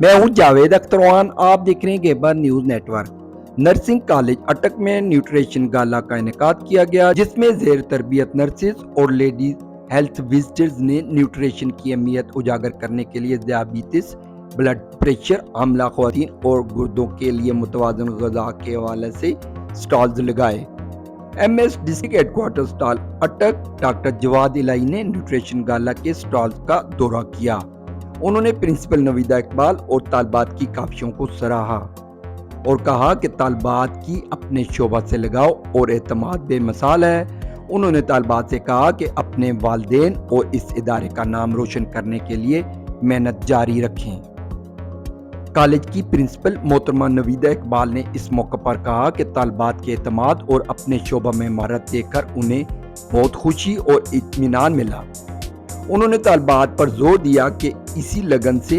मैं हूं जावेद अख्तरवान, आप देख रहे हैं गेबर न्यूज नेटवर्क। नर्सिंग कॉलेज अटक में न्यूट्रिशन गाला का इनेकाद किया गया, जिसमें जेर तरबियत नर्सिस और लेडीज हेल्थ विजिटर्स ने न्यूट्रिशन की अहमियत उजागर करने के लिए दियाबितिस, ब्लड प्रेशर, आमला ख्वातीन और गुर्दों के लिए मुतवाजन ग़िज़ा के हवाले से स्टॉल्स लगाए। MS डिस्ट्रिक्ट हेडक्वार्टर स्टॉल अटक डॉक्टर जवाद इलाही ने न्यूट्रिशन गाला के स्टॉल्स का दौरा किया। उन्होंने प्रिंसिपल नवीदा इकबाल और तालबात की काविशों को सराहा और कहा कि तालबात की अपने शोबा से लगाव और एतमाद बेमिसाल है। उन्होंने तालबात से कहा कि अपने वालिदैन और इस इदारे का नाम रोशन करने के लिए मेहनत जारी रखें। कॉलेज की प्रिंसिपल मोहतरमा नवीदा इकबाल ने इस मौके पर कहा कि तालबात के एतमाद और अपने शोबा में महारत देखकर उन्हें बहुत खुशी और इत्मीनान मिला। उन्होंने तालबात पर जोर दिया कि इसी लगन से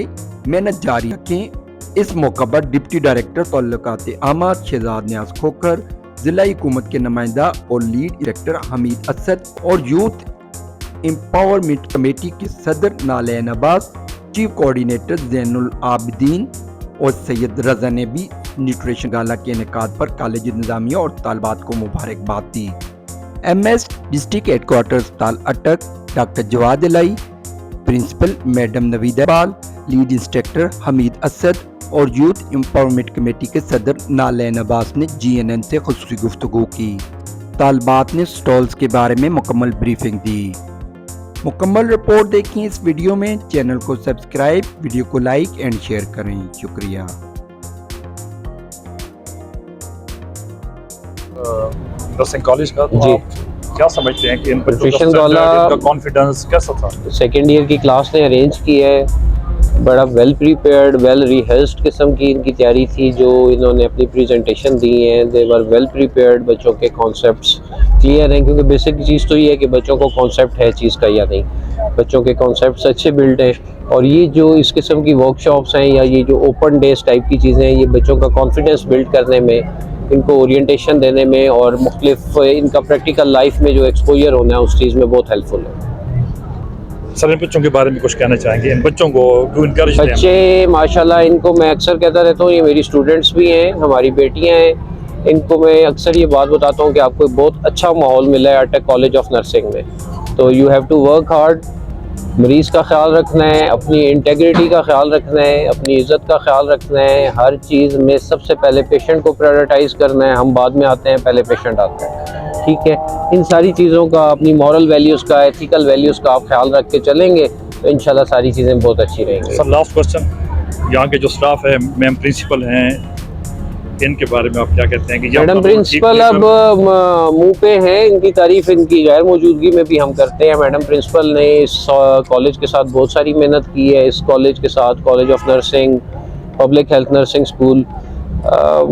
मेहनत जारी रखें। इस मौके पर डिप्टी डायरेक्टर तल्लुकात आमा शहजाद न्याज खोखर, जिला हुकूमत के नुमाइंदा और लीड डायरेक्टर हमीद असद और यूथ एम्पावरमेंट कमेटी के सदर नालैन अब्बास, चीफ कोऑर्डिनेटर जैनुल आबिदीन और सैयद रजा ने भी न्यूट्रिशन गाला के इनेकाद पर कॉलेज निजामिया और तालबात को मुबारकबाद दी। MS डिस्ट्रिक्ट हेडक्वार्टर स्टॉल Attock doctor Jawad Elahi, principal madam Naveeda Iqbal, lead instructor Hamid Asad और यूथ एम्पावरमेंट कमेटी के सदर नालैन अब्बास ने GNN से खुसूसी गुफ्तगू की। तालबात ने स्टॉल्स के बारे में मुकम्मल ब्रीफिंग दी। मुकम्मल रिपोर्ट देखिए इस वीडियो में। चैनल को सब्सक्राइब, वीडियो को लाइक एंड शेयर करें। शुक्रिया। नर्सिंग कॉलेज का तो आप क्या समझते हैं कि इन बच्चों का कॉन्फिडेंस कैसा था? सेकेंड ईयर की क्लास ने अरेंज की है, बड़ा वेल प्रिपेयर्ड, वेल रिहर्स्ड किस्म की इनकी तैयारी थी। जो इन्होंने अपनी प्रेजेंटेशन दी है, दे वर वेल प्रिपेयर्ड। बच्चों के कॉन्सेप्ट्स क्लियर हैं, क्योंकि बेसिक चीज़ तो ये है कि बच्चों को कॉन्सेप्ट है चीज़ का या नहीं। बच्चों के कॉन्सेप्ट्स अच्छे बिल्ड हैं, और ये जो इस किस्म की वर्कशॉप्स हैं या ये जो ओपन डेज टाइप की चीज़ें हैं, ये बच्चों का कॉन्फिडेंस बिल्ड करने में, इनको ओरिएंटेशन देने में और मुख्तलिफ इनका प्रैक्टिकल लाइफ में जो एक्सपोजर होना है उस चीज़ में बहुत हेल्पफुल है। सर, इन बच्चों के बारे में कुछ कहना चाहेंगे? इन बच्चों को क्यों इनकरेज करें? बच्चे माशाल्लाह, इनको मैं अक्सर कहता रहता हूँ, ये मेरी स्टूडेंट्स भी हैं, हमारी बेटियां हैं। इनको मैं अक्सर ये बात बताता हूँ कि आपको बहुत अच्छा माहौल मिला है अटक कॉलेज ऑफ नर्सिंग में। तो you have to work hard. मरीज़ का ख्याल रखना है, अपनी इंटेग्रिटी का ख्याल रखना है, अपनी इज़्ज़त का ख्याल रखना है। हर चीज़ में सबसे पहले पेशेंट को प्रायोरिटाइज़ करना है। हम बाद में आते हैं, पहले पेशेंट आता है, ठीक है। इन सारी चीज़ों का, अपनी मॉरल वैल्यूज़ का, एथिकल वैल्यूज़ का आप ख्याल रख के चलेंगे तो इंशाल्लाह सारी चीज़ें बहुत अच्छी रहेंगी। सर, लास्ट क्वेश्चन, यहाँ के जो स्टाफ है, मैम प्रिंसिपल हैं, इनके बारे में आप क्या कहते हैं? कि मैडम प्रिंसिपल अब मुंह पे हैं, इनकी तारीफ इनकी गैर मौजूदगी में भी हम करते हैं। मैडम प्रिंसिपल ने इस कॉलेज के साथ बहुत सारी मेहनत की है। इस कॉलेज के साथ, college of nursing, public health nursing school,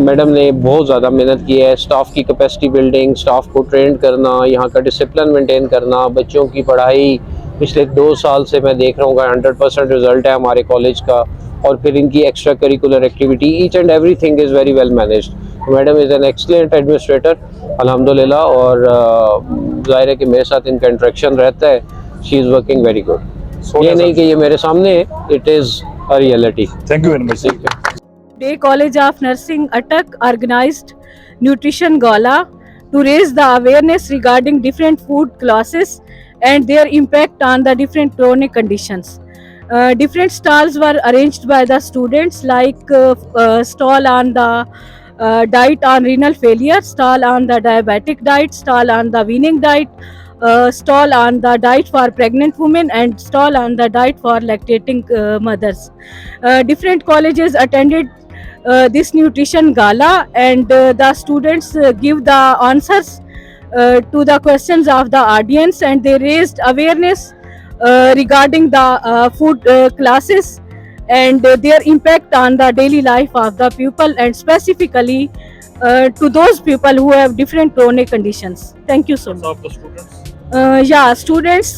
madam ने बहुत ज़्यादा मेहनत की है। स्टाफ की कैपेसिटी बिल्डिंग, स्टाफ को ट्रेंड करना, यहाँ का डिसिप्लिन मेंटेन करना, बच्चों की पढ़ाई पिछले 2 साल से मैं देख रहा हूँ 100% रिजल्ट है हमारे कॉलेज का। और फिर इनकी extra curricular activity, each and everything is very well managed. Madam is an excellent administrator अल्हम्दुलिल्लाह, और ज़ाहिर है कि मेरे साथ इनका इंटरेक्शन रहता है। She is working very good. ये नहीं कि ये मेरे सामने है, it is a reality. Thank you very much. Day College of Nursing Attak organized nutrition gala to raise the awareness regarding different food classes and their impact on the different chronic conditions. Different stalls were arranged by the students, like stall on the diet on renal failure, stall on the diabetic diet, stall on the weaning diet, stall on the diet for pregnant women, and stall on the diet for lactating mothers. Different colleges attended this nutrition gala, and the students give the answers to the questions of the audience, and they raised awareness regarding the food classes and their impact on the daily life of the pupil, and specifically to those people who have different chronic conditions. Thank you so much. Yeah, students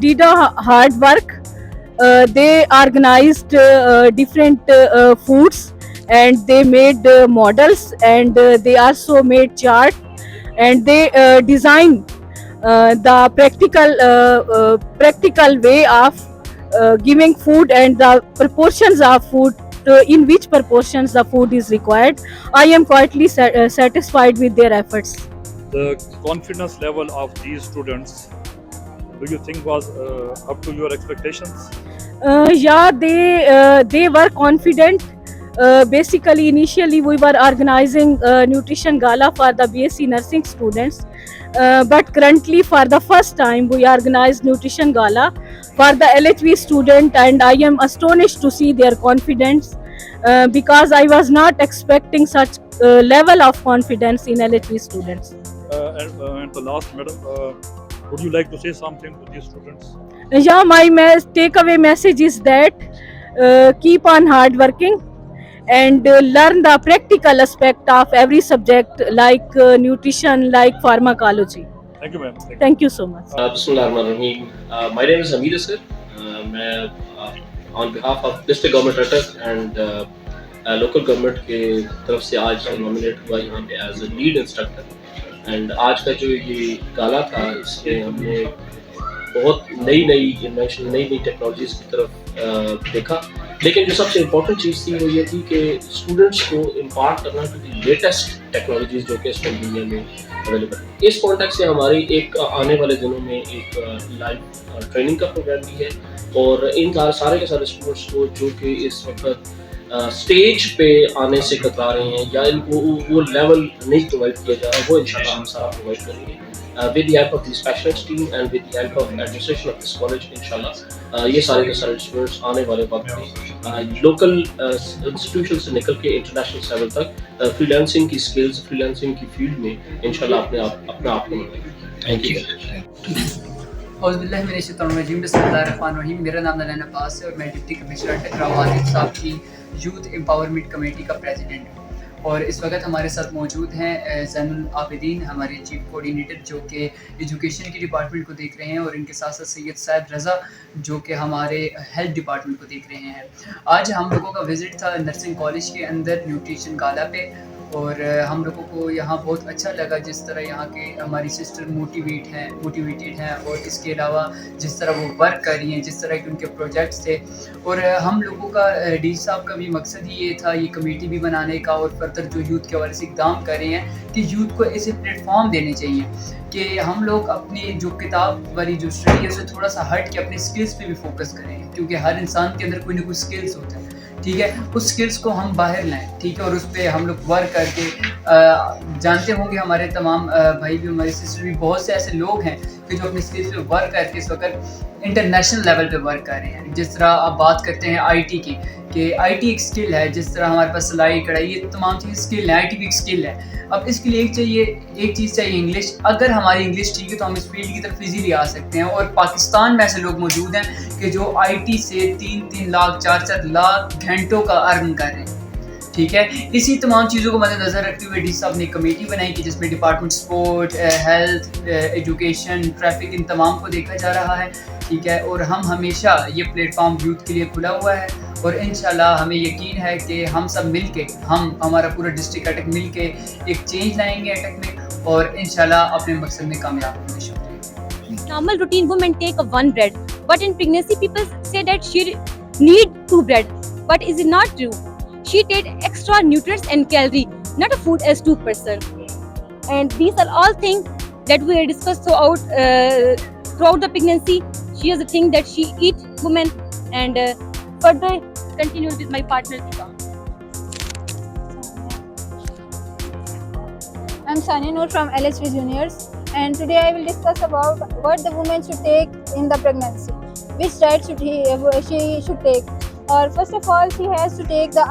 did a hard work. They organized different foods, and they made models, and they also made chart, and they designed the practical way of giving food and the proportions of food in which proportions the food is required. I am quietly satisfied with their efforts. The confidence level of these students, do you think was up to your expectations? Yeah, they were confident. Basically, initially we were organizing nutrition gala for the BSc nursing students, but currently for the first time we organized nutrition gala for the LHV student, and I am astonished to see their confidence, because I was not expecting such level of confidence in LHV students. And the last, madam, would you like to say something to these students? Yeah, my takeaway message is that keep on hard working and learn the practical aspect of every subject, like nutrition, like pharmacology. Thank you, ma'am. Thank you so much. Bismillahirrahmanirrahim. My name is Hamid Asir. मैं on behalf of district government Attak and local government के तरफ से आज nominate हुआ यहाँ पे as a lead instructor. And आज का जो ये गाला था, इसमें हमने बहुत नई इन्वेंशन, नई टेक्नोलॉजीज की तरफ देखा, लेकिन जो सबसे इम्पोर्टेंट चीज़ थी वो ये थी कि स्टूडेंट्स को इम्पार्ट करना कि लेटेस्ट टेक्नोलॉजीज जो कि इस दुनिया में अवेलेबल है। इस कॉन्टेक्स्ट से हमारी एक आने वाले दिनों में एक लाइव ट्रेनिंग का प्रोग्राम भी है, और इन सारे के सारे स्टूडेंट्स को जो कि इस वक्त स्टेज पे आने से कतरा रहे हैं या इनको वो लेवल नहीं प्रोवाइड किया जा रहा, वो इंशाल्लाह हम सारा प्रोवाइड करेंगे with the help of the specialist team and with the help of administration of this college. इंशाल्लाह ये सारे के सारे स्टूडेंट्स आने वाले वक्त में लोकल इंस्टीट्यूशन से निकल के इंटरनेशनल लेवल तक फ्रीलांसिंग की स्किल्स, फ्रीलांसिंग की फील्ड में इंशाल्लाह अपना आप को थैंक यू। औज़ुबिल्लाहिमिनश्शैतानिर्रजीम, बिस्मिल्लाहिर्रहमानिर्रहीम। मेरा नाम नैना अब्बास है और मैं डिप्टी कमिश्नर टकराव वाजिद साहब की यूथ एम्पावरमेंट कमेटी का प्रेसिडेंट हूँ। और इस वक्त हमारे साथ मौजूद हैं ज़ैनुल आबिदीन, हमारे चीफ कोऑर्डिनेटर, जो कि एजुकेशन की डिपार्टमेंट को देख रहे हैं, और इनके साथ साथ सैयद सैद रज़ा जो कि हमारे हेल्थ डिपार्टमेंट को देख रहे हैं। आज हम लोगों का विज़िट था नर्सिंग कॉलेज के अंदर न्यूट्रिशन गाला पे, और हम लोगों को यहाँ बहुत अच्छा लगा जिस तरह यहाँ के हमारी सिस्टर मोटिवेटेड हैं, और इसके अलावा जिस तरह वो वर्क कर रही हैं, जिस तरह के उनके प्रोजेक्ट्स थे। और हम लोगों का डी साहब का भी मकसद ही ये था, ये कमेटी भी बनाने का, और फर्दर जो यूथ के हवाले से इक़दाम कर रहे हैं कि यूथ को ऐसे प्लेटफॉर्म देने चाहिए कि हम लोग अपनी जो किताब वाली जो स्टडी है उसे थोड़ा सा हट के अपने स्किल्स पे भी फोकस करें, क्योंकि हर इंसान के अंदर कोई ना कोई स्किल्स होता है, ठीक है। उस स्किल्स को हम बाहर लाएं, ठीक है, और उस पर हम लोग वर्क करके जानते होंगे हमारे तमाम भाई भी, हमारे सिस्टर भी, बहुत से ऐसे लोग हैं कि जो अपने स्किल्स पे वर्क करके इस वक्त इंटरनेशनल लेवल पे वर्क कर रहे हैं। जिस तरह आप बात करते हैं आईटी की, कि आईटी एक स्किल है, जिस तरह हमारे पास सिलाई कढ़ाई, ये तमाम चीज़ें स्किल है, आईटी भी एक स्किल है। अब इसके लिए एक चीज़ चाहिए इंग्लिश। अगर हमारी इंग्लिश ठीक है तो हम इस फील्ड की तरफ इजीली आ सकते हैं, और पाकिस्तान में ऐसे लोग मौजूद हैं कि जो आईटी से 3-3 लाख 4-4 लाख घंटों का अर्न कर रहे हैं, ठीक है। इसी तमाम चीज़ों को मद्देनज़र रखते हुए डी साहब ने कमेटी बनाई कि जिसमें department sport, health, education, traffic, इन तमाम को देखा जा रहा है, ठीक है। और हम हमेशा ये प्लेटफॉर्म यूथ के लिए खुला हुआ है, और इंशाल्लाह हमें यकीन है कि हम सब मिलके, हमारा पूरा डिस्ट्रिक्ट अटक मिलके एक चेंज लाएंगे अटक में, और इंशाल्लाह अपने मकसद में कामयाब होंगे। शुक्रिया। Normal routine women take one bread, but in pregnancy people say that she need 2 bread, but is it not true? She take extra nutrients and calorie, not a food as 2%. And these are all things that we discussed throughout the pregnancy. She is the thing that she eat women, and further continue with my partner Deepa. I'm Sania Noor from LHV Juniors, and today I will discuss about what the woman should take in the pregnancy. Which diet she should take. Or first of all, she has to take the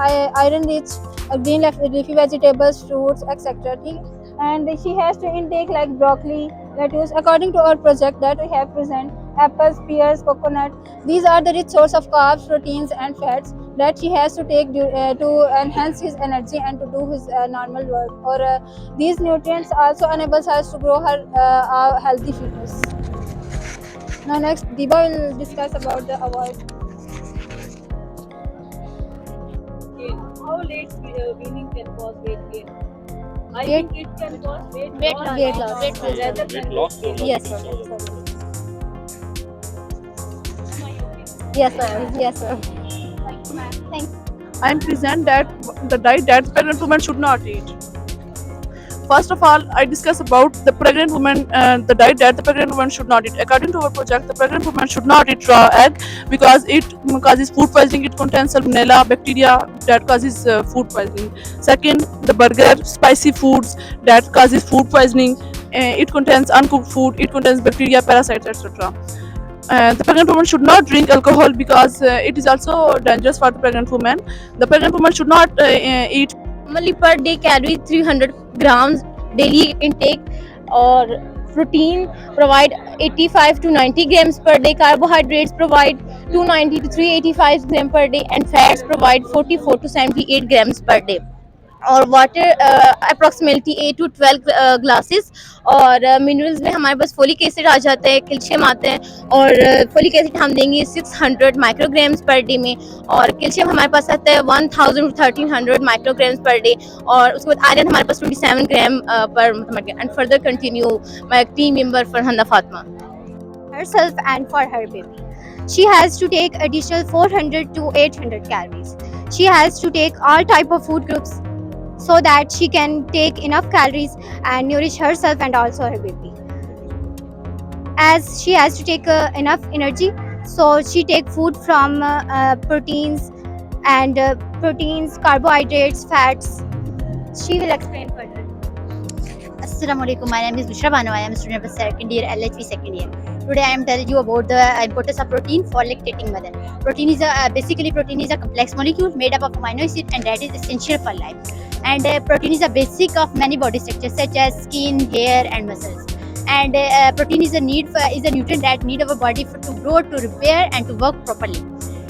iron-rich green leafy vegetables, fruits, etc. And she has to intake like broccoli, lettuce, according to our project that we have present. Apples, pears, coconut. These are the rich source of carbs, proteins, and fats that she has to take to enhance his energy and to do his normal work. Or these nutrients also enables us to grow her healthy fetus. Now next, Deepa will discuss about the avoid. How late weaning can cause weight gain? I Weight- think it can cause weight Weight loss. loss. Rather than loss or weight gain. Yes, sir. Yes, sir. Yes, sir. Thank you. I present that the diet that pregnant women should not eat. First of all, I discuss about the pregnant woman, the diet that the pregnant woman should not eat. According to our project, the pregnant woman should not eat raw egg because it causes food poisoning. It contains salmonella bacteria that causes food poisoning. Second, the burger, spicy foods that causes food poisoning. It contains uncooked food. It contains bacteria, parasites, etc. The pregnant woman should not drink alcohol because it is also dangerous for the pregnant woman. The pregnant woman should not eat. Normally per day carry 300 grams daily intake, or protein provide 85 to 90 grams per day, carbohydrates provide 290 to 385 grams per day, and fats provide 44 to 78 grams per day. और water approximately 8 to 12 glasses, और minerals में हमारे पास folic acid आ जाता है, calcium आता है, और folic acid हम देंगे 600 माइक्रोग्राम्स पर डे में, और कैल्शियम हमारे पास आता है 1000 to 1300 माइक्रोग्राम्स पर डे, और उसके बाद आयरन हमारे पास 27 ग्राम पर मतलब। And further continue my team member Farhana Fatima herself and for her baby. She has to take additional 400 to 800 calories. She has to take all type of food groups so that she can take enough calories and nourish herself and also her baby. As she has to take enough energy, so she take food from proteins, carbohydrates, fats. She will explain further. Assalamualaikum. My name is Bushra Banu. I am a student of second year, LHV second year. Today I am telling you about the importance of protein for lactating mother. Protein is a complex molecule made up of amino acid, and that is essential for life. And protein is a basic of many body structures such as skin, hair, and muscles. And protein is a nutrient that need our body to grow, to repair, and to work properly.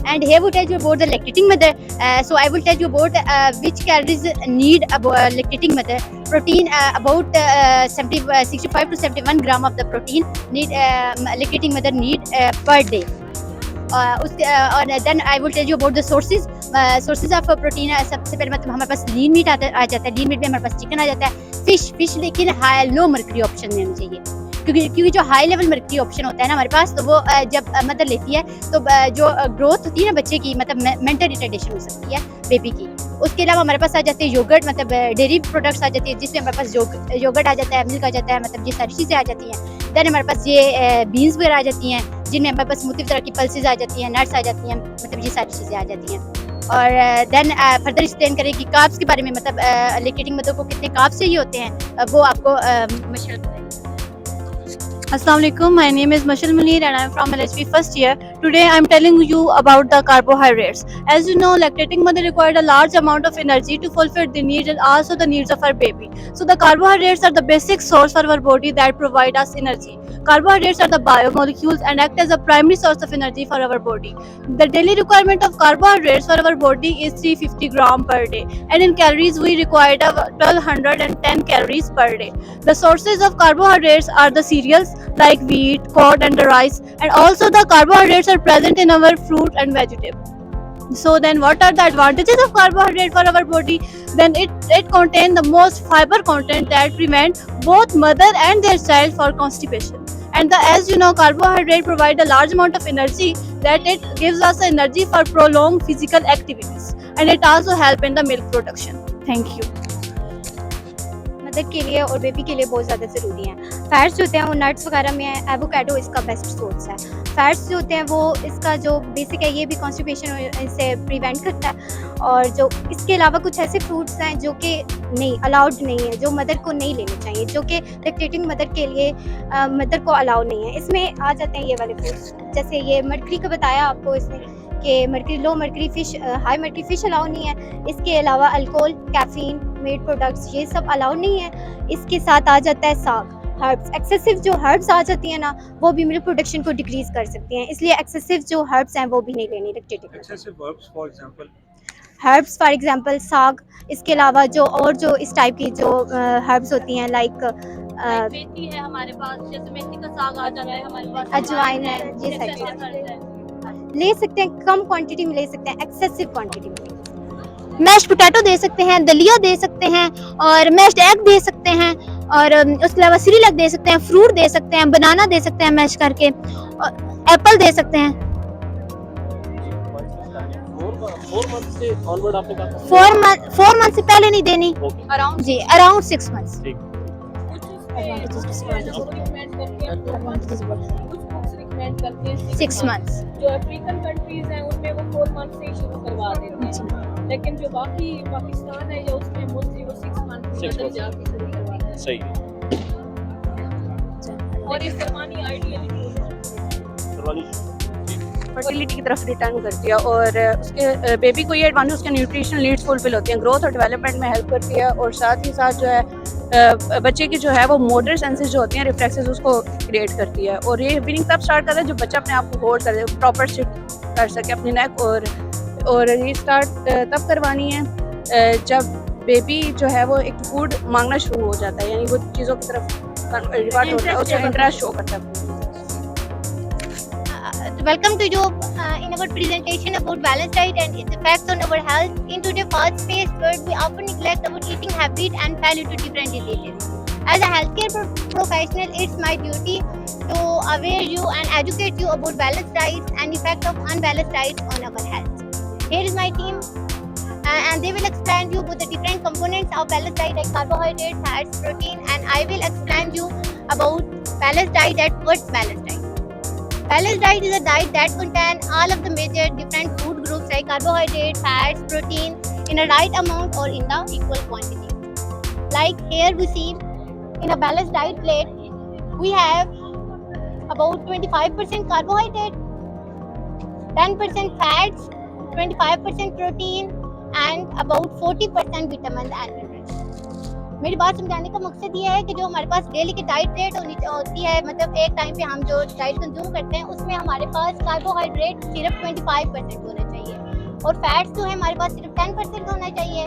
And here we tell you about the lactating mother. So I will tell you about which calories need a lactating mother. Protein about 65 to 71 gram of the protein need lactating mother need per day. Then I will tell you about the sources of protein. सबसे पहले मतलब हमारे पास lean meat आ जाता है, lean meat में हमारे पास chicken आ जाता है, फिश लेकिन हाई लो मर्करी ऑप्शन में हमें चाहिए, क्योंकि जो हाई लेवल मर्करी ऑप्शन होता है ना हमारे पास, तो वो जब मदर लेती है तो जो ग्रोथ होती है ना बच्चे की, मतलब मेंटल रिटार्डेशन हो सकती है बेबी की। उसके अलावा हमारे पास आ जाते हैं योगर्ट, मतलब डेयरी प्रोडक्ट्स आ जाती है, जिसमें हमारे पास योगर्ट आ जाता है, मिल्क आ जाता है, मतलब ये सारी चीज़ें आ जाती हैं। देन हमारे पास ये बीन्स वगैरह आ जाती हैं, जिनमें हमारे पास मुख्तलिफ तरह की पल्सेस आ जाती हैं, नट्स आ जाती हैं, मतलब ये सारी चीज़ें आ जाती हैं। और देन फर्दर एक्सप्लेन करें कि कार्ब्स के बारे में, मतलब लैक्टेटिंग मदर को कितने कार्ब्स चाहिए होते हैं, वो आपको मशहूर बताएंगे। Assalamualaikum. My name is Mashal Munir and I am from LHP first year. Today I am telling you about the carbohydrates. As you know, lactating mother required a large amount of energy to fulfill the needs and also the needs of her baby. So the carbohydrates are the basic source for our body that provide us energy. Carbohydrates are the biomolecules and act as a primary source of energy for our body. The daily requirement of carbohydrates for our body is 350 gram per day, and in calories we require 1210 calories per day. The sources of carbohydrates are the cereals like wheat, corn and the rice, and also the carbohydrates are present in our fruit and vegetables. So then what are the advantages of carbohydrate for our body? Then it contains the most fiber content that prevent both mother and their child for constipation. And as you know, carbohydrate provide a large amount of energy, that it gives us energy for prolonged physical activities, and it also help in the milk production. Thank you. Mother के लिए और baby के लिए बहुत ज़्यादा ज़रूरी हैं। Fats जो होते हैं वो नट्स वगैरह में है, एवोकाडो इसका बेस्ट सोर्स है। फैट्स जो होते हैं वो इसका जो बेसिक है, ये भी कॉन्स्टिपेशन से प्रिवेंट करता है। और जो इसके अलावा कुछ ऐसे फ्रूट्स हैं जो कि नहीं अलाउड नहीं है, जो मदर को नहीं लेने चाहिए, जो कि लैक्टेटिंग मदर के लिए मदर को अलाउ नहीं है। इसमें आ जाते हैं ये वाले फ्रूट्स, जैसे ये मरकरी का बताया आपको इसमें कि mercury, low mercury fish, high mercury fish allow नहीं है। इसके अलावा अल्कोहल, कैफीन, मीट प्रोडक्ट्स ये सब अलाउ नहीं है। इसके साथ आ जाता है साग, हर्ब्स। एक्सेसिव जो हर्ब्स आ जाती हैं ना, वो भी मिल्क प्रोडक्शन को डिक्रीज कर सकती हैं, इसलिए एक्सेसिव जो हर्ब्स हैं वो भी नहीं लेनी लैक्टेटिंग। हर्ब्स फॉर एग्जांपल साग, इसके अलावा जो और जो इस टाइप की जो हर्ब्स होती हैं लाइक मेथी है हमारे पास, जैसे मेथी का साग आ जाता है हमारे पास, अजवाइन है, ये सारी ले सकते हैं, कम क्वांटिटी में ले सकते हैं, एक्सेसिव क्वांटिटी में। मैश्ड पोटैटो दे सकते हैं, दलिया दे सकते हैं, और मैश्ड एग दे सकते हैं, और उसके अलावा सीरियल दे सकते हैं, फ्रूट दे सकते हैं, बनाना दे सकते हैं मैश करके, और एप्पल दे सकते हैं। 4 मंथ से पहले नहीं देनी अराउंड जी, अराउंड 6 मंथ्स। Six months. जो अफ्रीकन कंट्रीज हैं उनमें वो 4 मंथ से ही शुरू करवा देते हैं, लेकिन जो बाकी पाकिस्तान है या उसमें मोस्टली वो 6 मंथ में जाके शुरू करवाते हैं। सही है। और ये फरमानी आइडियली फर्टिलिटी की तरफ रिटर्न करती है और उसके बेबी को ये एडवांटेज उसके न्यूट्रिशनल नीड्स फुलफिल होती हैं, ग्रोथ और डेवलपमेंट में हेल्प करती है और साथ ही साथ जो है बच्चे की जो है वो मोटर सेंसेस जो होती हैं रिफ्लेक्सेस उसको क्रिएट करती है और ये वीनिंग तब स्टार्ट करता है जब बच्चा अपने आप को होल्ड करे, प्रॉपर सिट कर सके अपनी नेक और ये स्टार्ट तब करवानी है जब बेबी जो है वो एक फूड मांगना शुरू हो जाता है, यानी वो चीज़ों की तरफ रिवर्ट होता है, उसका इंटरेस्ट शो करता है। Welcome to you in our presentation about balanced diet and its effects on our health. In today's fast paced world, we often neglect our eating habit and fall into different diseases. As a healthcare professional, it's my duty to aware you and educate you about balanced diets and effect of unbalanced diets on our health. Here is my team, and they will explain you about the different components of balanced diet like carbohydrates, fats, protein, and I will explain you about balanced diet. That what's balanced diet? Balanced diet is a diet that contains all of the major different food groups like carbohydrates, fats, protein in a right amount or in the equal quantity. Like here we see in a balanced diet plate, we have about 25% carbohydrate, 10% fats, 25% protein and about 40% vitamins and minerals. मेरी बात समझाने का मकसद ये है कि जो हमारे पास डेली की डाइट प्लेट होती है, मतलब एक टाइम पे हम जो डाइट कंज्यूम करते हैं उसमें हमारे पास कार्बोहाइड्रेट सिर्फ 25% होना चाहिए और फैट्स जो है हमारे पास सिर्फ 10% होना चाहिए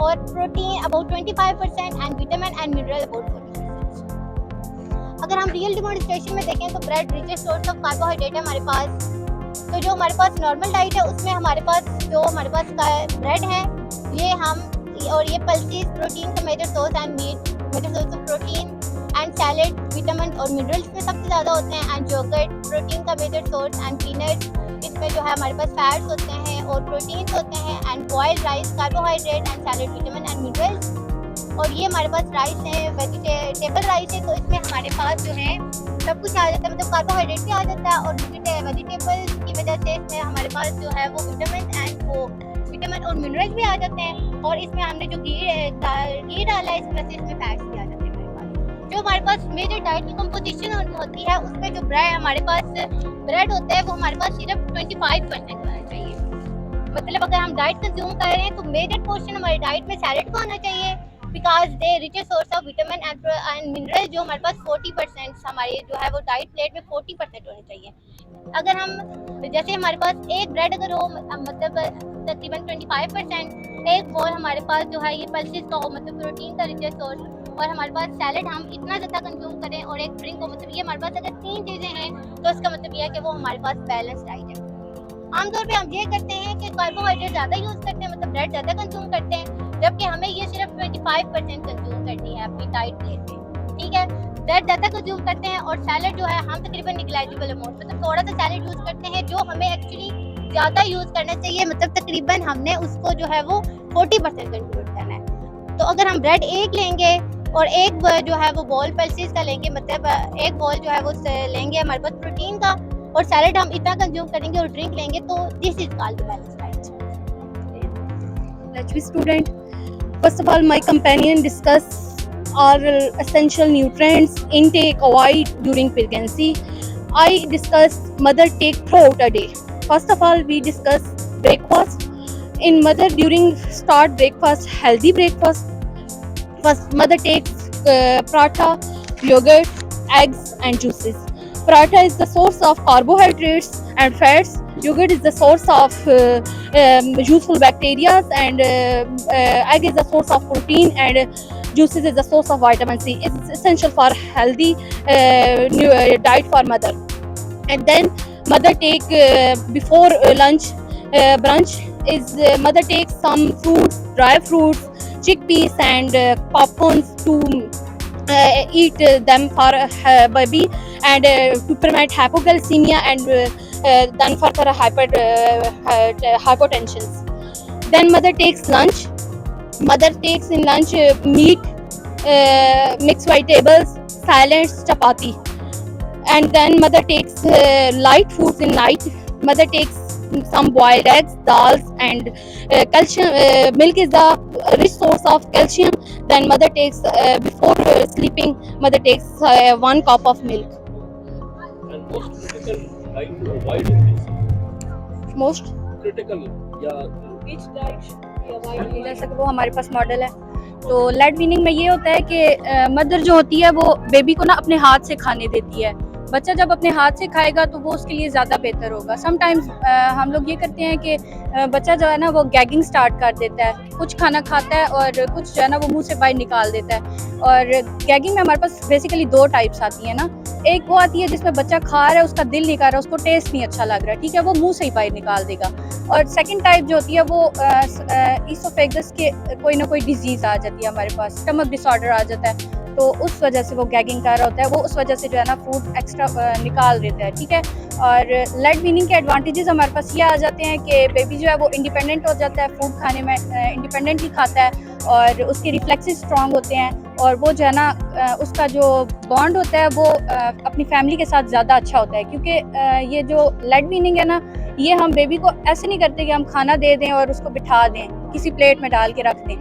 और protein about 25% and vitamin and mineral about 40%। अगर हम रियल डेमोन्स्ट्रेशन में देखें तो bread richest source of carbohydrate है हमारे पास। तो जो हमारे पास नॉर्मल डाइट है उसमें हमारे पास ब्रेड है, ये हम और ये पल्सेस प्रोटीन का major source and meat major source of protein and salad vitamin और मिनरल्स में सबसे ज़्यादा होते हैं एंड योगर्ट प्रोटीन का मेजर सोर्स एंड पीनट्स इसमें जो है हमारे पास फैट्स होते हैं और प्रोटीन्स होते हैं and boiled rice carbohydrate and salad vitamin and minerals. और ये हमारे पास राइस है, वेजिटेबल राइस है, तो इसमें हमारे पास जो है सब कुछ आ जाता है, मतलब कार्बोहाइड्रेट भी आ जाता है और वेजिटेबल की वजह से इसमें हमारे पास जो है वो विटामिन और मिनरल्स भी आ जाते हैं और इसमें हमने जो घी डाला है इसमें फैट्स भी आ जाते हैं हमारे पास। जो हमारे पास मेजर डाइट की कंपोजिशन होती है उसमें जो हमारे पास ब्रेड होता है वो हमारे पास सिर्फ 25% होना चाहिए। मतलब अगर हम डाइट कंज्यूम कर रहे हैं तो मेजर पोर्शन हमारी डाइट में सैलेड का होना चाहिए because they rich source of vitamin and mineral. जो हमारे पास 40% हमारी जो है वो डाइट प्लेट में 40% होनी चाहिए। अगर हम जैसे हमारे पास एक ब्रेड अगर हो मतलब तकरीबन 25%, एक बॉल हमारे पास जो है ये पल्सेस का हो मतलब प्रोटीन का रिच सोर्स और हमारे पास सैलेड हम इतना ज़्यादा कंज्यूम करें और एक ड्रिंक हो, मतलब ये हमारे पास अगर 3 चीज़ें हैं तो इसका मतलब ये है कि वो हमारे पास बैलेंस डाइट है। आमतौर पे हम ये करते हैं कि कार्बोहाइड्रेट ज़्यादा यूज़ करते हैं, मतलब ब्रेड ज़्यादा कंज्यूम करते हैं, जबकि हमें ये सिर्फ 25% कंज्यूम करनी है अपनी डाइट प्लेट में। ठीक है, ब्रेड ज़्यादा कंज्यूम करते हैं और सैलेड जो है हम तकरीबन निग्लेजिबल अमाउंट मतलब थोड़ा सा सैलेड यूज़ करते हैं जो हमें एक्चुअली ज़्यादा यूज़ करना चाहिए, मतलब तकरीबन हमने उसको जो है वो 40% कंज्यूम करना है। तो अगर हम ब्रेड एक लेंगे और एक जो है वो बॉल पल्सेस का लेंगे, मतलब एक बॉल जो है वो लेंगे हमारे पास प्रोटीन का और सैलेड हम इतना कंज्यूम करेंगे और ड्रिंक लेंगे, तो this is called balance diet. Let's be student. First of all, my companion discuss all essential nutrients intake avoid during pregnancy. I discuss mother take throughout a day. First of all, we discuss breakfast. In mother during start breakfast, healthy breakfast. First, mother takes paratha, yogurt, eggs, and juices. Paratha is the source of carbohydrates and fats. Yogurt is the source of useful bacteria, and egg is the source of protein, and juices is the source of vitamin C. It's essential for healthy diet for mother. And then mother take before lunch brunch is mother takes some fruits, dry fruits, chickpeas and popcorns to eat them for baby and to prevent hypoglycemia and then further hypotension. Then mother takes lunch. Mother takes in lunch meat, mixed vegetables, salads, chapati. And then mother takes light foods in night. Mother takes some boiled eggs, dals, and calcium. Milk is the rich source of calcium. Then mother takes before sleeping. Mother takes 1 cup of milk. And most critical diet to avoid in this. Most Critical, yeah. जैसे कि वो हमारे पास model है, तो led weaning में ये होता है कि मदर जो होती है वो बेबी को ना अपने हाथ से खाने देती है। बच्चा जब अपने हाथ से खाएगा तो वो उसके लिए ज़्यादा बेहतर होगा। समटाइम्स हम लोग ये करते हैं कि बच्चा जो है ना वो गैगिंग स्टार्ट कर देता है, कुछ खाना खाता है और कुछ जो है ना वो मुंह से बाहर निकाल देता है। और गैगिंग में हमारे पास बेसिकली 2 टाइप्स आती हैं ना, एक वो आती है जिसमें बच्चा खा रहा है, उसका दिल नहीं कर रहा, उसको टेस्ट नहीं अच्छा लग रहा है, ठीक है, वो मुंह से ही बाहर निकाल देगा। और सेकंड टाइप जो होती है वो ईसोफेगस के कोई ना कोई डिजीज़ आ जाती है हमारे पास, स्टमक डिसऑर्डर आ जाता है, तो उस वजह से वो गैगिंग कर रहा होता है, वो उस वजह से जो है ना फूड एक्स्ट्रा निकाल देता है, ठीक है। और लेड वीनिंग के एडवांटेजेस हमारे पास ये आ जाते हैं कि बेबी जो है वो इंडिपेंडेंट हो जाता है, फूड खाने में इंडिपेंडेंटली खाता है और उसके रिफ्लेक्सेस स्ट्रॉन्ग होते हैं और वो जो है ना उसका जो बॉन्ड होता है वो अपनी फैमिली के साथ ज़्यादा अच्छा होता है। क्योंकि ये जो लेड वीनिंग है ना, ये हम बेबी को ऐसे नहीं करते कि हम खाना दे दें और उसको बिठा दें, किसी प्लेट में डाल के रख दें।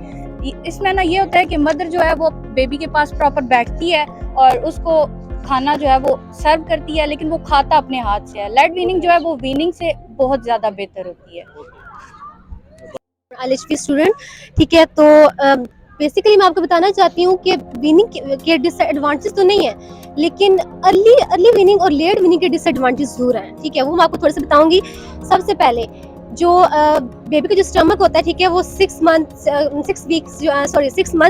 इसमें ना ये होता है कि मदर जो है वो बेबी के पास प्रॉपर बैठती है और उसको खाना जो है वो सर्व करती है, लेकिन वो खाता अपने हाथ से है। लेड वीनिंग जो है वो वीनिंग से बहुत ज़्यादा बेहतर होती है। LHP स्टूडेंट, ठीक है, तो बेसिकली मैं आपको बताना चाहती हूँ कि वीनिंग के डिसएडवांटेज तो नहीं है, लेकिन अर्ली वीनिंग और लेट वीनिंग के डिसएडवांटेज जरूर हैं, ठीक है, वो मैं आपको थोड़ा सा बताऊंगी। सबसे पहले जो बेबी का जो स्टमक होता है, ठीक है, वो 6 मंथ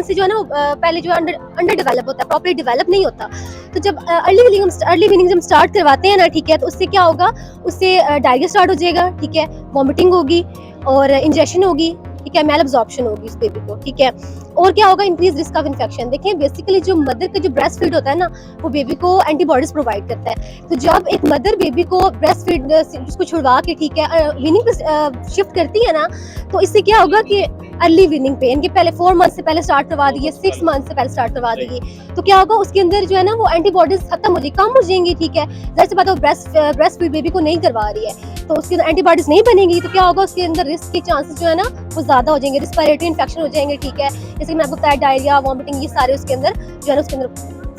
से जो है ना पहले जो अंडर डेवलप होता है, प्रॉपर्ली डेवलप नहीं होता। तो जब अर्ली वीनिंग जब स्टार्ट करवाते हैं ना, ठीक है, तो उससे क्या होगा, उससे डायरिया स्टार्ट हो जाएगा, ठीक है, वॉमिटिंग होगी और इंजेक्शन होगी, ठीक है, मैल एब्जॉर्प्शन होगी इस बेबी को, ठीक है। और क्या होगा, इंक्रीज रिस्क ऑफ इन्फेक्शन। देखें, बेसिकली जो मदर का जो ब्रेस्ट फीड होता है ना, वो बेबी को एंटीबॉडीज प्रोवाइड करता है। तो जब एक मदर बेबी को ब्रेस्ट फीड उसको छुड़वा के, ठीक है, वीनिंग पे शिफ्ट करती है ना, तो इससे क्या होगा कि अर्ली वीनिंग पे इनके पहले 4 मंथ से पहले स्टार्ट करवा दी, 6 मंथ से पहले स्टार्ट करवा दी, तो क्या होगा, उसके अंदर जो है ना वो एंटीबॉडीज खत्म हो जाएगी, कम हो जाएंगी, ठीक है। जैसे बात है वो ब्रेस्ट फीड बेबी को नहीं करवा रही है, तो उसके अंदर एंटीबॉडीज नहीं बनेगी, तो क्या होगा, उसके अंदर रिस्क के चांसेस जो है ना वो ज्यादा हो जाएंगे, रिस्पिरेटरी इन्फेक्शन हो जाएंगे, ठीक है। जैसे मैं आपको बताया, डायरिया, वॉमिटिंग, ये सारे उसके अंदर जो है ना उसके अंदर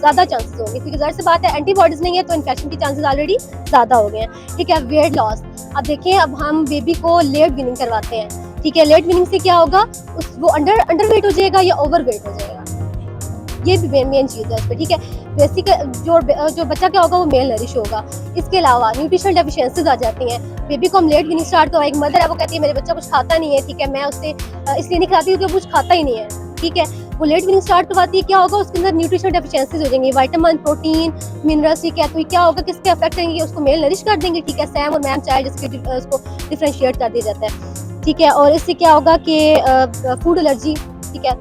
ज्यादा चांसेस होंगे, क्योंकि जाहिर सी बात है एंटीबॉडीज नहीं है तो इन्फेक्शन के चांसेस ऑलरेडी ज्यादा हो गए हैं, ठीक है। वेट लॉस, अब देखिए, अब हम बेबी को लेट वीनिंग करवाते हैं, ठीक है, लेट वीनिंग से क्या होगा, वो अंडर वेट हो जाएगा या ओवर वेट हो जाएगा, ये भी मेन चीज़ है उस पर, ठीक है। बेसिक जो बच्चा क्या होगा वो मेल नरिश होगा। इसके अलावा न्यूट्रिशनल डेफिशिएंसीज आ जाती हैं। बेबी को हम लेट वीनिंग स्टार्ट करवाएं, एक मदर है वो कहती है मेरे बच्चा कुछ खाता नहीं है, ठीक है, मैं उससे इसलिए नहीं खिलाती क्योंकि कुछ खाता ही नहीं है, ठीक है। वो लेट वीनिंग स्टार्ट करवाती है, क्या होगा, उसके अंदर न्यूट्रिशनल डेफिशिएंसीज हो जाएंगी, विटामिन, प्रोटीन, मिनरल्स, ठीक है। तो क्या होगा, किसके अफेक्ट करेंगे, उसको मेल नरिश कर देंगे, ठीक है, सैम और मैम चाइल्ड जिसके उसको डिफ्रेंशिएट कर दिया जाता है, ठीक है। और इससे क्या होगा कि फूड एलर्जी, ठीक है,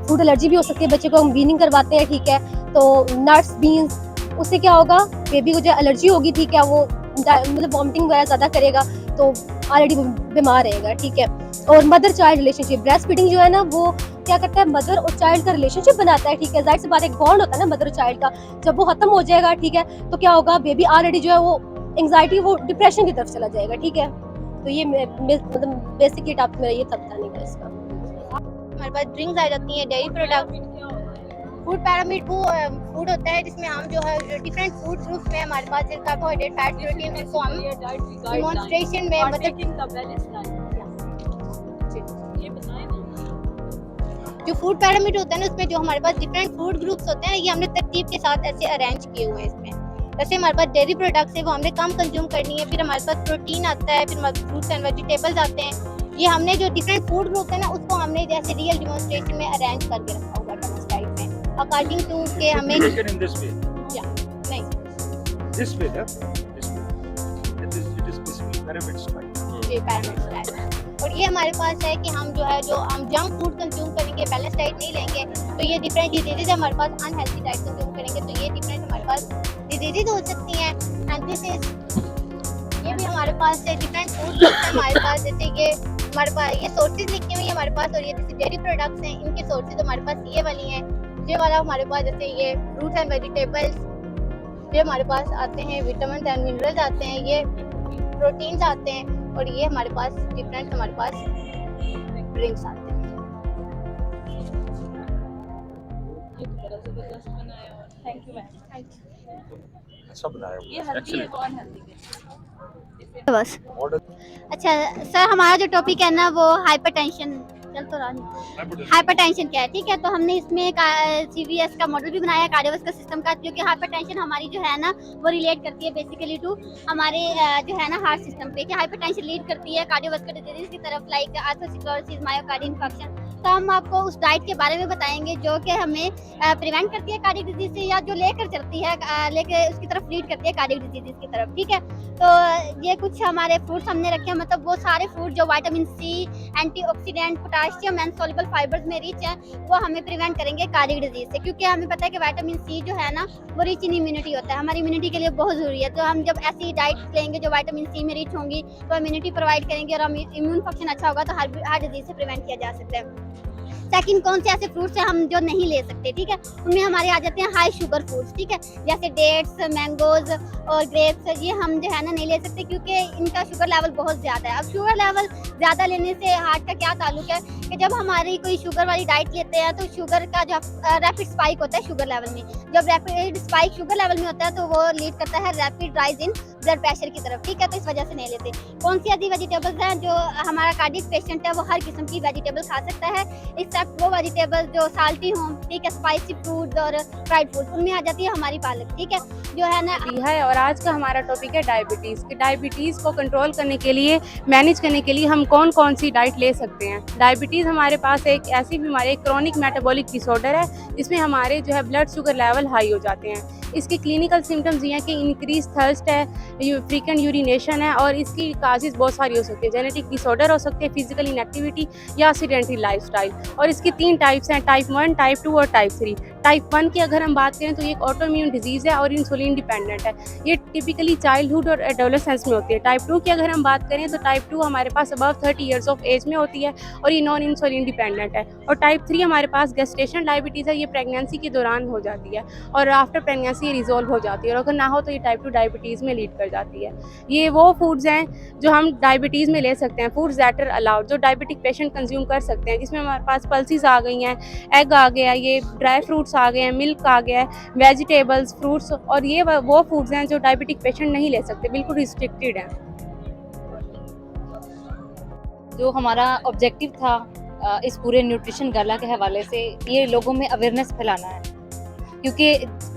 फूड एलर्जी भी हो सकती है, बच्चे को हम वीनिंग करवाते हैं, ठीक है, तो नट्स, बीन्स, उससे क्या होगा, बेबी को जो एलर्जी होगी, ठीक है, वो मतलब वॉमिटिंग वगैरह ज़्यादा करेगा, तो ऑलरेडी बीमार रहेगा, ठीक है। और mother child relationship, breast feeding जो है ना वो क्या करता है, मदर और चाइल्ड का रिलेशनशिप बनाता है, ठीक है। जाहिर सी बात, एक बॉन्ड होता है ना मदर और चाइल्ड का, जब वो खत्म हो जाएगा, ठीक है, तो क्या होगा, बेबी ऑलरेडी जो है वो एंग्जाइटी, वो डिप्रेशन की तरफ चला जाएगा, ठीक है। तो ये मतलब बेसिकली टॉपिक मेरा ये था बताने का इसका। हमारे पास ड्रिंक्स आ जाती हैं, डेयरी प्रोडक्ट, फूड पैरामिड वो फूड होता है जिसमें हम जो है डिफरेंट फूड ग्रुप्स में हमारे पास कार्बोहाइड्रेट, फैट, प्रोटीन, इसको हम डेमोन्स्ट्रेशन में जो फूड पैरामिड होता है ना, उसमें जो हमारे पास डिफरेंट फूड ग्रुप्स होते हैं, ये हमने तरतीब के साथ ऐसे अरेंज किए हुए हैं इसमें। जैसे हमारे पास डेयरी प्रोडक्ट्स है वो हमने कम कंज्यूम करनी है, फिर हमारे पास प्रोटीन आता है, फिर हमारे फ्रूट्स एंड वेजिटेबल्स आते हैं। ये हमने जो डिफरेंट फूड ग्रुप है ना, उसको हमने जैसे रियल डेमोन्स्ट्रेशन में अरेंज करके रखा हुआ है स्लाइड में, अकॉर्डिंग टू के हमें नहीं This way, yeah? This way. It is basically pyramid style. Ji, pyramid style। और ये हमारे पास है कि हम जो है जो हम जंक फूड कंज्यूम करेंगे, बैलेंस डाइट नहीं लेंगे, तो ये डिफरेंट डिजीजेज हमारे पास, अनहेल्थी डाइट कंज्यूम करेंगे तो ये डिफरेंट हमारे पास डिजीजेज हो सकती हैं। एंड दिस इज ये ये भी हमारे पास है डिफरेंट फूड हमारे पास, जैसे ये हमारे पास ये सोर्सेज लिखे हुए हैं हमारे पास, और ये जैसे डेयरी प्रोडक्ट्स हैं इनके सोर्सेज हमारे पास ये वाली हैं। ये वाला हमारे पास जैसे ये फ्रूट एंड वेजिटेबल्स, ये हमारे पास आते हैं विटामिन एंड मिनरल्स आते हैं, ये प्रोटीन्स आते हैं, और ये हमारे पास डिफरेंट हमारे पास ड्रिंक्स आते हैं। Thank you ma'am. अच्छा बनाया ये हेल्दी है, कौन हेल्दी बस अच्छा सर, हमारा जो टॉपिक है ना वो हाइपरटेंशन चल तो रहा नहीं, हाइपरटेंशन क्या है, ठीक है। तो हमने इसमें CVS का मॉडल भी बनाया कार्डियोवास्कुलर सिस्टम का, क्योंकि हाइपरटेंशन हमारी जो है ना वो रिलेट करती है बेसिकली टू हमारे जो है ना हार्ट सिस्टम पे, कि हाइपरटेंशन लीड करती है कार्डियोवास्कुलर डिजीज की तरफ, लाइक आर्थरोस्क्लेरोसिस, मायोकार्डियल इंफेक्शन। तो हम आपको उस डाइट के बारे में बताएंगे जो कि हमें प्रिवेंट करती है कार्डियक डिजीज से, या जो लेकर चलती है लेके उसकी तरफ लीड करती है कार्डियक डिजीज की तरफ, ठीक है। तो ये कुछ हमारे फ्रूट्स हमने रखे हैं, मतलब वो सारे फ्रूट जो vitamin C, antioxidant, potassium and soluble fibres में रिच है, वो हमें प्रिवेंट करेंगे कार्डियक डिजीज से, क्योंकि हमें पता है कि विटामिन C जो है ना वो रिच इन इम्यूनिटी होता है, हमारी इम्यूनिटी के लिए बहुत ज़रूरी है। तो हम जब ऐसी डाइट लेंगे जो विटामिन C में रिच होंगी तो इम्यूनिटी प्रोवाइड करेंगे, और हम इम्यून फंक्शन अच्छा होगा तो हार्ट डिजीज से प्रिवेंट किया जा सकता है। सेकंड, कौन से ऐसे फ्रूट्स हैं हम जो नहीं ले सकते, ठीक है। उनमें हमारे आ जाते हैं हाई शुगर फ्रूट्स, ठीक है, जैसे डेट्स, मैंगोज और ग्रेप्स, ये हम जो है ना नहीं ले सकते क्योंकि इनका शुगर लेवल बहुत ज़्यादा है। अब शुगर लेवल ज़्यादा लेने से हार्ट का क्या ताल्लुक है कि जब हमारी कोई शुगर वाली डाइट लेते हैं तो शुगर का जो रैपिड स्पाइक होता है शुगर लेवल में, जब रैपिड स्पाइक शुगर लेवल में होता है तो वो लीड करता है rapid rise in blood pressure की तरफ, ठीक है। तो इस वजह से नहीं लेते। कौन सी ऐसी वेजिटेबल्स हैं जो हमारा कार्डियक पेशेंट है वो हर किस्म की वेजिटेबल खा सकता है, एक्सेप्ट वो वेजिटेबल्स जो साल्टी हों, ठीक है, स्पाइसी फूड और फ्राइड फूड, उनमें आ जाती है हमारी पालक, ठीक है, जो है ना है। और आज का हमारा टॉपिक है डायबिटीज़, कि डायबिटीज़ को कंट्रोल करने के लिए, मैनेज करने के लिए हम कौन कौन सी डाइट ले सकते हैं। डायबिटीज़ हमारे पास एक ऐसी बीमारी, क्रोनिक मेटाबॉलिक डिसऑर्डर है, जिसमें हमारे जो है ब्लड शुगर लेवल हाई हो जाते हैं। इसके क्लिनिकल सिम्टम्स ये हैं कि इंक्रीज थर्स्ट है, फ्रीक्वेंट यूरिनेशन है, और इसकी काजेज़ बहुत सारी हो सकती है। जेनेटिक डिसऑर्डर हो सकते हैं, फिजिकल इनएक्टिविटी या सीडेंटरी लाइफस्टाइल। और इसकी 3 टाइप्स हैं, टाइप 1, टाइप 2 और टाइप 3। टाइप 1 की अगर हम बात करें तो ये एक ऑटोइम्यून डिजीज़ है और इंसुलिन डिपेंडेंट है। ये टिपिकली चाइल्डहुड और एडोलेसेंस में होती है। टाइप 2 की अगर हम बात करें तो टाइप 2 हमारे पास अबव 30 ईयर्स ऑफ एज में होती है और ये नॉन इंसुलिन डिपेंडेंट है। और टाइप 3 हमारे पास गेस्टेशनल डायबिटीज़ है, ये प्रेगनेंसी के दौरान हो जाती है और आफ्टर प्रेगनेंसी ये रिजॉल्व हो जाती है, और अगर ना हो तो ये टाइप 2 डायबिटीज़ में लीड कर जाती है। ये वो फूड्स हैं जो हम डायबिटीज़ में ले सकते हैं, फूड्स दैट आर अलाउड, जो डायबिटिक पेशेंट कंज्यूम कर सकते हैं, जिसमें हमारे पास पल्सीज आ गई हैं, एग आ गया, ये ड्राई फ्रूट्स आ गए हैं, मिल्क आ गया है, वेजिटेबल्स, फ्रूट्स, और ये वो फूड्स हैं जो डायबिटिक पेशेंट नहीं ले सकते, बिल्कुल रिस्ट्रिक्टेड हैं। जो हमारा ऑब्जेक्टिव था इस पूरे न्यूट्रिशन गाला के हवाले से, ये लोगों में अवेयरनेस फैलाना है, क्योंकि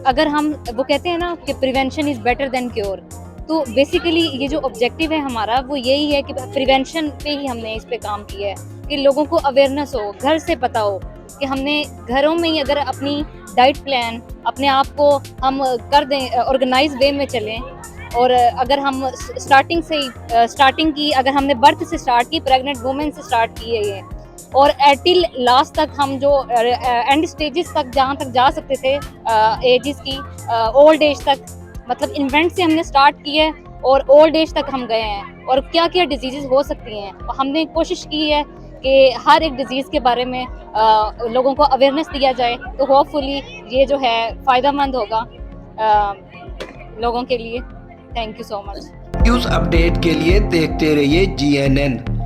अगर हम वो कहते हैं ना कि prevention is better than cure, तो बेसिकली ये जो ऑब्जेक्टिव है हमारा वो यही है कि प्रिवेंशन पे ही हमने इस पे काम किया है, कि लोगों को अवेयरनेस हो, घर से पता हो कि हमने घरों में ही अगर अपनी डाइट प्लान अपने आप को हम कर दें, ऑर्गेनाइज वे में चलें, और अगर हम स्टार्टिंग की अगर हमने बर्थ से स्टार्ट की, प्रेग्नेंट वुमेन से स्टार्ट की है ये, और एटिल लास्ट तक हम जो एंड स्टेजेस तक जहाँ तक जा सकते थे एजेस की, ओल्ड एज तक, मतलब इन्वेंट से हमने स्टार्ट की है और ओल्ड एज तक हम गए हैं, और क्या क्या डिजीज़ हो सकती हैं हमने कोशिश की है कि हर एक डिज़ीज़ के बारे में लोगों को अवेयरनेस दिया जाए, तो होपफुली ये जो है फ़ायदेमंद होगा लोगों के लिए। Thank you so much. News update के लिए देखते रहिए GNN।